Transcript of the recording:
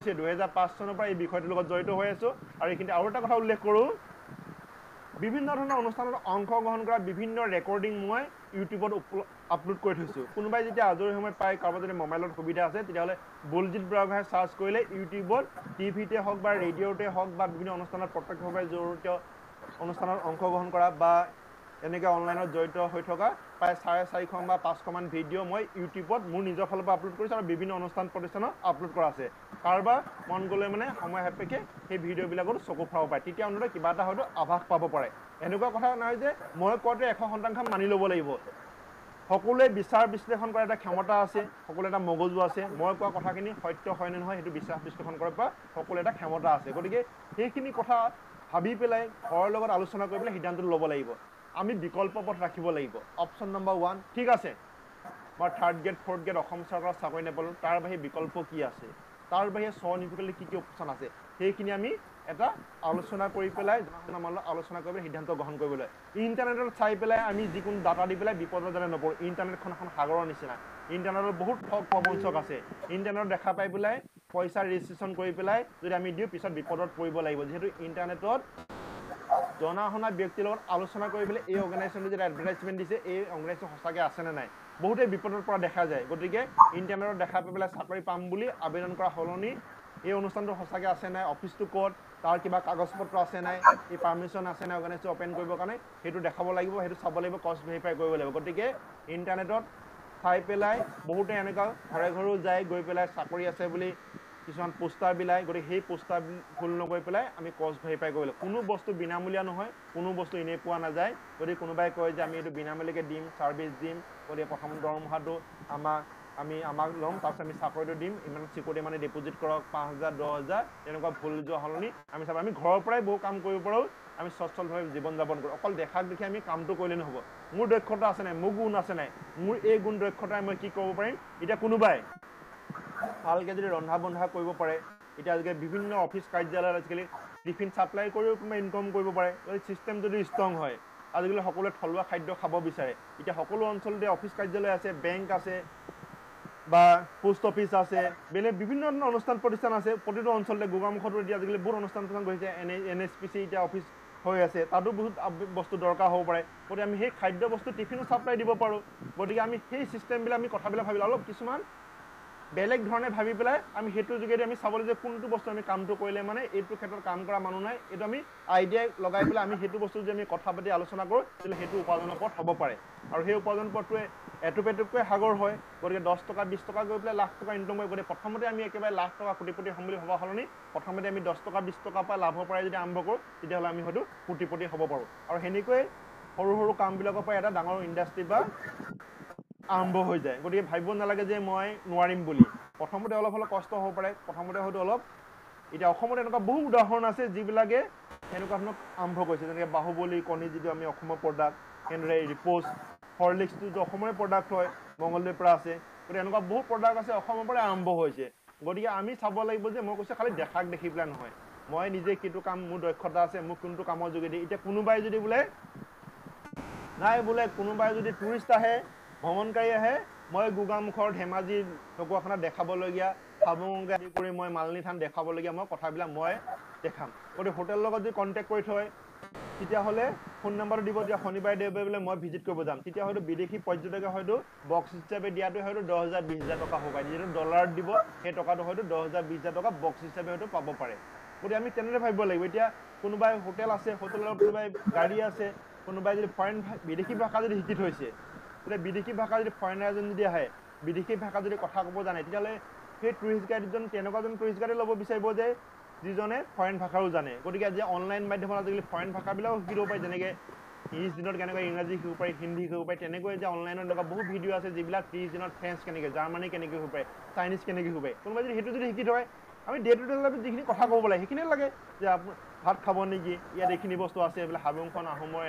2005 চনৰ পৰা এই বিষয়টোৰ লগত জড়িত হৈ আছো আৰু এইখিনি আৰু এটা কথা উল্লেখ কৰোঁ বিভিন্ন ধৰণৰ অনুষ্ঠানত অংশগ্ৰহণ কৰা বিভিন্ন ৰেকৰ্ডিং মই ইউটিউবত আপলোড কৰি থৈছোঁ কোনোবাই যেতিয়া আজৰি সময় পায় কাৰোবাৰ যদি মোবাইলত সুবিধা আছে তেতিয়াহ'লে বুলজিত বুঢ়াগোহাঁই চাৰ্চ কৰিলে ইউটিউবত টিভিতে হওক বা ৰেডিঅ'তে হওক বা বিভিন্ন অনুষ্ঠানত প্ৰত্যক্ষভাৱে জড়িত অনুষ্ঠানত অংশগ্ৰহণ কৰা বা এনেকৈ অনলাইনত জড়িত হৈ থকা প্ৰায় 450 বা 500 মান ভিডিঅ' মই ইউটিউবত মোৰ নিজৰ ফালৰ পৰা আপলোড কৰিছোঁ আৰু বিভিন্ন অনুষ্ঠান প্ৰতিষ্ঠানত আপলোড কৰা আছে কাৰোবাৰ মন গ'লে মানে সময় সাপেক্ষে সেই ভিডিঅ'বিলাকত চকু ফুৰাব পাৰে তেতিয়া অন্ততঃ কিবা এটা হয়তো আভাস পাব পাৰে এনেকুৱা কথা নহয় যে মই কোৱাটো 100% মানি ল'ব লাগিব সকলোৱে বিচাৰ বিশ্লেষণ কৰাৰ এটা ক্ষমতা আছে সকলো এটা মগজু আছে মই কোৱা কথাখিনি সত্য হয় নে নহয় সেইটো বিচাৰ বিশ্লেষণ কৰাৰ পৰা সকলো এটা ক্ষমতা আছে গতিকে সেইখিনি কথা ভাবি পেলাই ঘৰৰ লগত আলোচনা কৰি পেলাই সিদ্ধান্ত ল'ব লাগিব আমি বিকল্প পথ ৰাখিব লাগিব অপচন নম্বৰ 1 ঠিক আছে মই 3rd grade 4th grade Assam চৰকাৰৰ চাকৰি নাপালোঁ তাৰ বাহিৰে বিকল্প কি আছে তাৰ বাহিৰে স্বনিযুক্তিলৈ কি অপচন আছে সেইখিনি আমি এটা আলোচনা কৰি পেলাই জনসাধাৰণৰ আলোচনা কৰি সিদ্ধান্ত গ্ৰহণ কৰিবলৈ ইন্টাৰনেটত চাই পেলাই আমি যিকোনো ডাটা দি পেলাই বিপদত যেনে নপৰোঁ ইন্টাৰনেটখন এখন সাগৰৰ নিচিনা ইন্টাৰনেটত বহুত ঠগ প্ৰবঞ্চক আছে ইন্টাৰনেটত দেখা পাই পেলাই পইচা ৰেজিষ্ট্ৰেশ্যন কৰি পেলাই যদি আমি দিওঁ পিছত বিপদত পৰিব লাগিব যিহেতু ইন্টাৰনেটত জনা শুনা ব্যক্তিৰ লগত আলোচনা কৰি পেলাই এই অৰ্গেনাইজেশ্যনটো যে এডভাৰটাইজমেণ্ট দিছে এই অৰ্গেনাইজেশ্যন সঁচাকৈ আছে নে নাই বহুতে বিপদৰ পৰা দেখা যায় গতিকে ইন্টাৰনেটত দেখা পাই পেলাই চাকৰি পাম বুলি আবেদন কৰা সলনি এই অনুষ্ঠানটো সঁচাকৈ আছে নাই অফিচটো ক'ত তাৰ কিবা কাগজ পত্ৰ আছে নাই এই পাৰমিশ্যন আছে নাই অৰ্গেনাইজেশ্যন অপেন কৰিবৰ কাৰণে সেইটো দেখাব লাগিব সেইটো চাব লাগিব কষ্ট ভেৰিফাই কৰিব লাগিব গতিকে ইন্টাৰনেটত চাই পেলাই বহুতে এনেকুৱা ঘৰে ঘৰেও যায় গৈ পেলাই চাকৰি আছে বুলি কিছুমান পোষ্টাৰ বিলাই গতিকে সেই পোষ্টাৰ ভুল নকৰি পেলাই আমি কষ্ট ভেৰিফাই কৰিব লাগিব কোনো বস্তু বিনামূলীয়া নহয় কোনো বস্তু এনেই পোৱা নাযায় যদি কোনোবাই কয় যে আমি এইটো বিনামূলীয়াকৈ দিম ছাৰ্ভিচ দিম গতিকে প্ৰথম দৰমহাটো আমাক ল'ম তাৰপিছত আমি চাকৰিটো দিম ইমান চিকিউৰিটি মানে ডিপজিট কৰক 5,000 10,000 তেনেকুৱা ভুল যোৱা সলনি আমি চাব আমি ঘৰৰ পৰাই বহু কাম কৰিব পাৰোঁ আমি সচ্ছলভাৱে জীৱন যাপন কৰোঁ অকল দেখাক দেখি আমি কামটো কৰিলে নহ'ব মোৰ দক্ষতা আছে নাই মোৰ গুণ আছে নাই মোৰ এই গুণ দক্ষতাই মই কি কৰিব পাৰিম এতিয়া কোনোবাই ভালকৈ যদি ৰন্ধা বন্ধা কৰিব পাৰে এতিয়া আজিকালি বিভিন্ন অফিচ কাৰ্যালয়ত আজিকালি টিফিন ছাপ্লাই কৰিও কোনোবাই ইনকাম কৰিব পাৰে যদি চিষ্টেম যদি ষ্ট্ৰং হয় আজিকালি সকলোৱে থলুৱা খাদ্য খাব বিচাৰে এতিয়া সকলো অঞ্চলতে অফিচ কাৰ্যালয় আছে বেংক আছে বা পোষ্ট অফিচ আছে বেলেগ বিভিন্ন ধৰণৰ অনুষ্ঠান প্ৰতিষ্ঠান আছে প্ৰতিটো অঞ্চলতে গোগামুখতো এতিয়া আজিকালি বহুত অনুষ্ঠান প্ৰতিষ্ঠান গৈছে NHPC এতিয়া অফিচ হৈ আছে তাতো বহুত বস্তু দৰকাৰ হ'ব পাৰে গতিকে আমি সেই খাদ্য বস্তু টিফিনো ছাপ্লাই দিব পাৰোঁ গতিকে আমি সেই চিষ্টেমবিলাক আমি কথাবিলাক ভাবিলে অলপ কিছুমান বেলেগ ধৰণে ভাবি পেলাই আমি সেইটো যোগেদি আমি চাবলৈ যে কোনটো বস্তু আমি কামটো কৰিলে মানে এইটো ক্ষেত্ৰত কাম কৰা মানুহ নাই এইটো আমি আইডিয়া লগাই পেলাই আমি সেইটো বস্তু যদি আমি কথা পাতি আলোচনা কৰোঁ তেতিয়াহ'লে সেইটো উপাৰ্জনৰ পথ হ'ব পাৰে আৰু সেই উপাৰ্জন পথটোৱে এটুপেটুপকৈ সাগৰ হয় গতিকে 10 টকা 20 টকা গৈ পেলাই লাখ টকা ইনকাম কৰি গতিকে প্ৰথমতে আমি একেবাৰে লাখ টকা কোটিপতি হ'ম বুলি ভবা সলনি প্ৰথমতে আমি 10 টকা 20 টকাৰ পৰা লাভৰ পৰাই যদি আৰম্ভ কৰোঁ তেতিয়াহ'লে আমি হয়তো কোটিপতি হ'ব পাৰোঁ আৰু সেনেকৈ সৰু সৰু কামবিলাকৰ পৰা এটা ডাঙৰ ইণ্ডাষ্ট্ৰি বা আৰম্ভ হৈ যায় গতিকে ভাবিব নালাগে যে মই নোৱাৰিম বুলি প্ৰথমতে অলপ অলপ কষ্ট হ'ব পাৰে প্ৰথমতে হয়তো অলপ এতিয়া অসমত এনেকুৱা বহু উদাহৰণ আছে যিবিলাকে এনেকুৱা ধৰণৰ আৰম্ভ কৰিছে যেনেকৈ বাহুবলী কণী যিটো আমি অসমৰ প্ৰডাক্ট সেনেদৰে ৰিপ'জ হৰলিক্সটো অসমৰে প্ৰডাক্ট হয় মংগলদৈৰ পৰা আছে গতিকে এনেকুৱা বহুত প্ৰডাক্ট আছে অসমৰ পৰাই আৰম্ভ হৈছে গতিকে আমি চাব লাগিব যে মই কৈছোঁ খালি দেখাক দেখি পেলাই নহয় মই নিজে কিটো কাম মোৰ দক্ষতা আছে মোৰ কোনটো কামৰ যোগেদি এতিয়া কোনোবাই যদি বোলে নাই বোলে কোনোবাই যদি টুৰিষ্ট আহে ভ্ৰমণকাৰী আহে মই গোগামুখৰ ধেমাজি ঢকুৱাখানাত দেখাবলগীয়া হাবুঙকে আদি কৰি মই মালিনী থান দেখাবলগীয়া মই কথাবিলাক মই দেখাম গতিকে হোটেলৰ লগত যদি কণ্টেক্ট কৰি থয় তেতিয়াহ'লে ফোন নম্বৰটো দিব তেতিয়া শনিবাৰে দেওবাৰে বোলে মই ভিজিট কৰিব যাম তেতিয়া হয়তো বিদেশী পৰ্যটকে হয়তো বক্স হিচাপে দিয়াটো হয়তো 10,000 20,000 টকা হ'ব পাৰে যিহেতু ডলাৰত দিব সেই টকাটো হয়তো 10,000 20,000 টকা বক্স হিচাপে হয়তো পাব পাৰে গতিকে আমি তেনেদৰে ভাবিব লাগিব এতিয়া কোনোবাই হোটেল আছে হোটেলৰ কোনোবাই গাড়ী আছে কোনোবাই যদি ফৰেন বিদেশী ভাষা যদি শিকি থৈছে তেতিয়া বিদেশী ভাষা যদি ফৰেনাৰ এজন যদি আহে বিদেশী ভাষা যদি কথা ক'ব জানে তেতিয়াহ'লে সেই টুৰিষ্ট গাইডজন তেনেকুৱাজন টুৰিষ্ট গাইডে ল'ব বিচাৰিব যে যিজনে ফৰেন ভাষাও জানে গতিকে আজি অনলাইন মাধ্যমত আজিকালি ফৰেন ভাষাবিলাকো শিকি ল'ব পাৰি যেনেকৈ 30 দিনত কেনেকৈ ইংৰাজী শিকিব পাৰি হিন্দী শিকিব পাৰি তেনেকৈ যে অনলাইনত এনেকুৱা বহুত ভিডিঅ' আছে যিবিলাক 30 দিনত ফ্ৰেঞ্চ কেনেকৈ জাৰ্মানী কেনেকৈ শিকিব পাৰি চাইনিজ কেনেকৈ শিকিব পাৰি কোনোবাই যদি সেইটো যদি শিকি থয় আমি ডে টু ডে লাইফত যিখিনি কথা ক'ব লাগে সেইখিনিয়ে লাগে যে ভাত খাব নেকি ইয়াত এইখিনি বস্তু আছে এইবিলাক হাবুংখন আহোমৰ